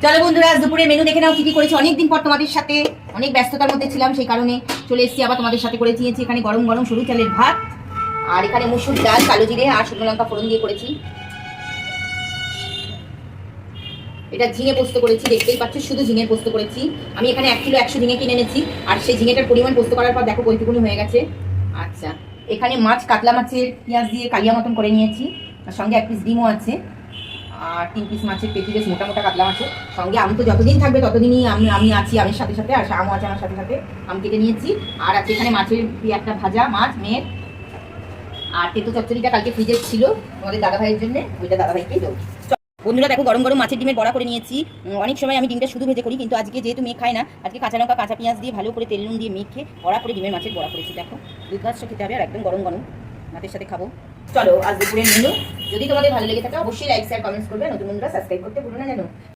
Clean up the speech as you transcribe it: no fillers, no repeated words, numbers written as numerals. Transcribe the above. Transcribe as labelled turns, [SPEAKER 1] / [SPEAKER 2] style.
[SPEAKER 1] চলো বন্ধুরা, আজ দুপুরের মেনু দেখে নাও কি কি করেছি। অনেকদিন পর তোমাদের সাথে, অনেক ব্যস্ততার মধ্যে ছিলাম, সেই কারণে চলে এসেছি আবার তোমাদের সাথে। করে দিয়েছি এখানে গরম গরম সরু চালের ভাত, আর এখানে মুসুর ডাল কালো জিরে আর শুকনো লঙ্কা ফোড়ন দিয়ে করেছি। এটা ঝিঙে পোস্ত করেছি, দেখতেই পাচ্ছ শুধু ঝিঙে পোস্ত করেছি। আমি এখানে 1 কিলো 100 ঝিঙে কিনে এনেছি, আর সেই ঝিঙেটার পরিমাণ পোস্ত করার পর দেখো কইটুকুনি হয়ে গেছে। আচ্ছা, এখানে মাছ কাতলা মাছের পেঁয়াজ দিয়ে কালিয়া মতন করে নিয়েছি, আর সঙ্গে 1 পিস ডিমও আছে, আর 3 পিস মাছের পেটি, বেশ মোটা মোটা কাতলা মাছের সঙ্গে। আম তো যতদিন থাকবে ততদিনই আমি আমি আছি, আমের সাথে সাথে, আর আমও আছে আমার সাথে সাথে। আম কেটে নিয়েছি, আর আছে এখানে মাছের একটা ভাজা মাছ মেয়ের, আর তেতো চচ্চড়িটা কালকে ফ্রিজে ছিল তোমাদের দাদাভাইয়ের জন্য, ওইটা দাদাভাইকেই দেবো। বন্ধুরা দেখো, গরম গরম মাছের ডিমের বড়া করে নিয়েছি। অনেক সময় আমি ডিমটা শুধু ভেজে করি, কিন্তু আজকে যেহেতু মেয়ে খায় না, আজকে কাঁচা লঙ্কা কাঁচা পেঁয়াজ দিয়ে ভালো করে তেল নুন দিয়ে মেখে বড়া করে ডিমের মাছের বড়া করেছি। দেখো দুধ ভাতটা খেতে হবে, আর একদম গরম গরম ভাতের সাথে খাবো। চলো আজ দুপুরের মেনু। যদি তোমাদের ভালো লেগে থাকে অবশ্যই লাইক শেয়ার কমেন্টস করবে, নতুন বন্ধুরা সাবস্ক্রাইব করতে ভুলো না যেন।